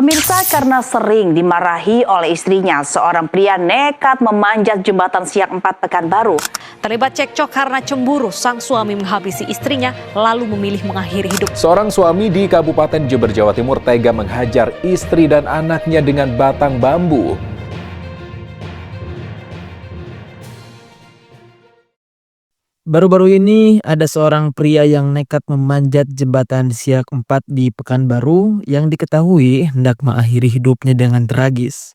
Pemirsa, karena sering dimarahi oleh istrinya, seorang pria nekat memanjat jembatan Siak 4 Pekanbaru. Terlibat cekcok karena cemburu, sang suami menghabisi istrinya lalu memilih mengakhiri hidup. Seorang suami di Kabupaten Jember, Jawa Timur tega menghajar istri dan anaknya dengan batang bambu. Baru-baru ini ada seorang pria yang nekat memanjat jembatan Siak 4 di Pekanbaru yang diketahui hendak mengakhiri hidupnya dengan tragis.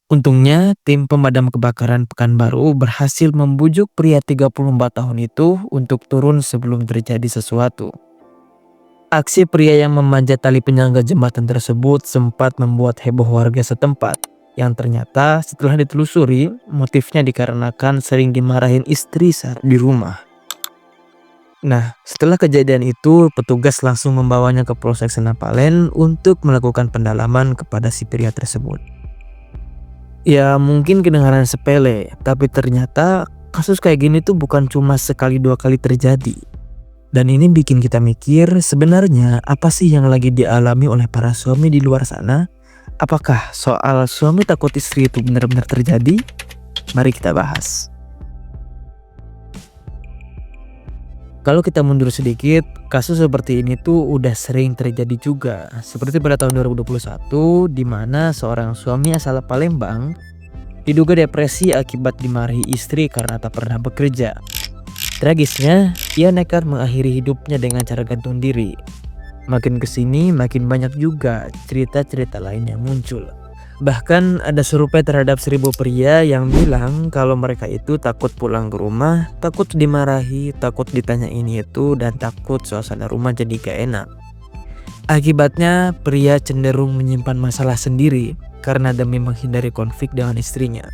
Untungnya, tim pemadam kebakaran Pekanbaru berhasil membujuk pria 34 tahun itu untuk turun sebelum terjadi sesuatu. Aksi pria yang memanjat tali penyangga jembatan tersebut sempat membuat heboh warga setempat, yang ternyata setelah ditelusuri motifnya dikarenakan sering dimarahin istri saat di rumah. Nah, setelah kejadian itu, petugas langsung membawanya ke Polsek Senapalen untuk melakukan pendalaman kepada si pria tersebut. Ya, mungkin kedengaran sepele, tapi ternyata kasus kayak gini tuh bukan cuma sekali dua kali terjadi. Dan ini bikin kita mikir, sebenarnya apa sih yang lagi dialami oleh para suami di luar sana? Apakah soal suami takut istri itu benar-benar terjadi? Mari kita bahas. Kalau kita mundur sedikit, kasus seperti ini tuh udah sering terjadi juga. Seperti pada tahun 2021, di mana seorang suami asal Palembang diduga depresi akibat dimarahi istri karena tak pernah bekerja. Tragisnya, ia nekat mengakhiri hidupnya dengan cara gantung diri. Makin kesini, makin banyak juga cerita-cerita lain yang muncul. Bahkan ada survei terhadap 1000 pria yang bilang kalau mereka itu takut pulang ke rumah, takut dimarahi, takut ditanya ini itu, dan takut suasana rumah jadi gak enak. Akibatnya pria cenderung menyimpan masalah sendiri karena demi menghindari konflik dengan istrinya.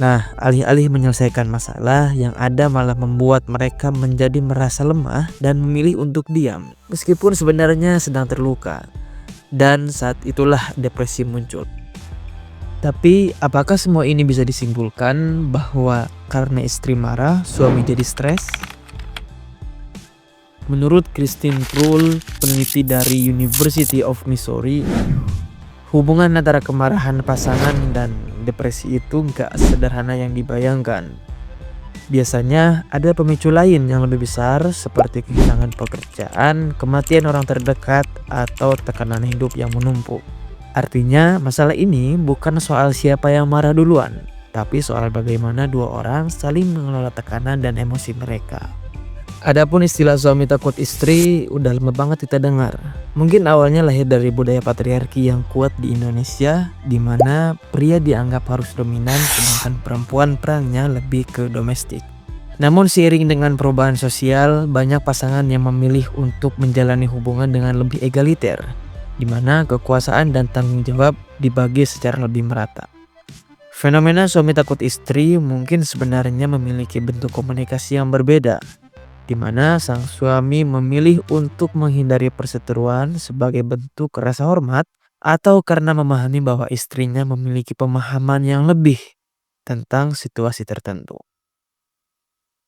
Nah, alih-alih menyelesaikan masalah, yang ada malah membuat mereka menjadi merasa lemah dan memilih untuk diam, meskipun sebenarnya sedang terluka. Dan saat itulah depresi muncul. Tapi apakah semua ini bisa disimpulkan bahwa karena istri marah, suami jadi stres? Menurut Christine Krull, peneliti dari University of Missouri, hubungan antara kemarahan pasangan dan depresi itu nggak sederhana yang dibayangkan. Biasanya ada pemicu lain yang lebih besar seperti kehilangan pekerjaan, kematian orang terdekat, atau tekanan hidup yang menumpuk. Artinya masalah ini bukan soal siapa yang marah duluan, tapi soal bagaimana dua orang saling mengelola tekanan dan emosi mereka. Adapun istilah suami takut istri udah lama banget kita dengar. Mungkin awalnya lahir dari budaya patriarki yang kuat di Indonesia, di mana pria dianggap harus dominan sedangkan perempuan perannya lebih ke domestik. Namun seiring dengan perubahan sosial, banyak pasangan yang memilih untuk menjalani hubungan dengan lebih egaliter, di mana kekuasaan dan tanggung jawab dibagi secara lebih merata. Fenomena suami takut istri mungkin sebenarnya memiliki bentuk komunikasi yang berbeda, di mana sang suami memilih untuk menghindari perseteruan sebagai bentuk rasa hormat atau karena memahami bahwa istrinya memiliki pemahaman yang lebih tentang situasi tertentu.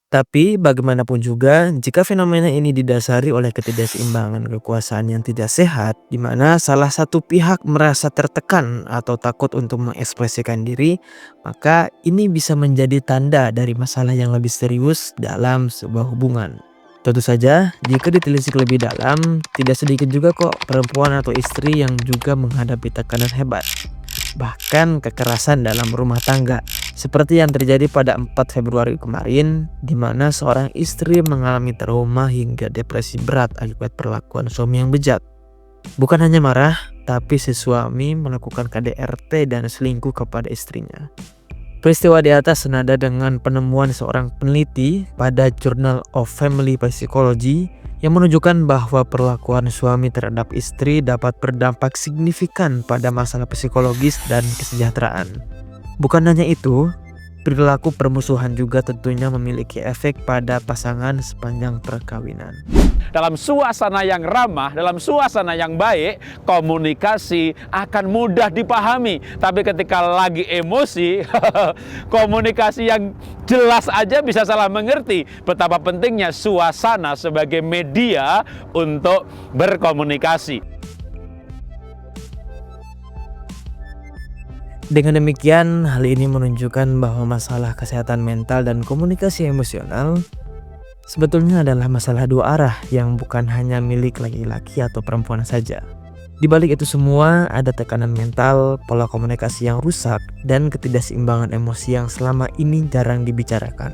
Tapi bagaimanapun juga, jika fenomena ini didasari oleh ketidakseimbangan kekuasaan yang tidak sehat, di mana salah satu pihak merasa tertekan atau takut untuk mengekspresikan diri, maka ini bisa menjadi tanda dari masalah yang lebih serius dalam sebuah hubungan. Tentu saja, jika ditelisik lebih dalam, tidak sedikit juga kok perempuan atau istri yang juga menghadapi tekanan hebat. Bahkan kekerasan dalam rumah tangga, seperti yang terjadi pada 4 Februari kemarin, di mana seorang istri mengalami trauma hingga depresi berat akibat perlakuan suami yang bejat. Bukan hanya marah, tapi si suami melakukan KDRT dan selingkuh kepada istrinya. Peristiwa di atas senada dengan penemuan seorang peneliti pada Journal of Family Psychology yang menunjukkan bahwa perlakuan suami terhadap istri dapat berdampak signifikan pada masalah psikologis dan kesejahteraan. Bukan hanya itu, perilaku permusuhan juga tentunya memiliki efek pada pasangan sepanjang perkawinan. Dalam suasana yang ramah, dalam suasana yang baik, komunikasi akan mudah dipahami. Tapi ketika lagi emosi, komunikasi yang jelas aja bisa salah mengerti. Betapa pentingnya suasana sebagai media untuk berkomunikasi. Dengan demikian, hal ini menunjukkan bahwa masalah kesehatan mental dan komunikasi emosional sebetulnya adalah masalah dua arah yang bukan hanya milik laki-laki atau perempuan saja. Di balik itu semua ada tekanan mental, pola komunikasi yang rusak, dan ketidakseimbangan emosi yang selama ini jarang dibicarakan.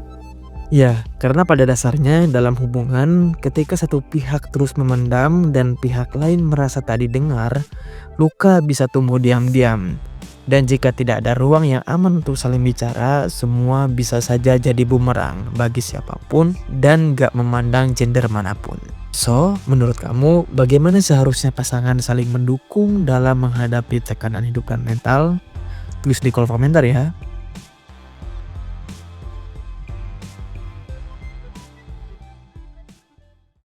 Ya, karena pada dasarnya dalam hubungan, ketika satu pihak terus memendam dan pihak lain merasa tak didengar, luka bisa tumbuh diam-diam. Dan jika tidak ada ruang yang aman untuk saling bicara, semua bisa saja jadi bumerang bagi siapapun dan gak memandang gender manapun. So, menurut kamu bagaimana seharusnya pasangan saling mendukung dalam menghadapi tekanan hidup dan mental? Tulis di kolom komentar ya.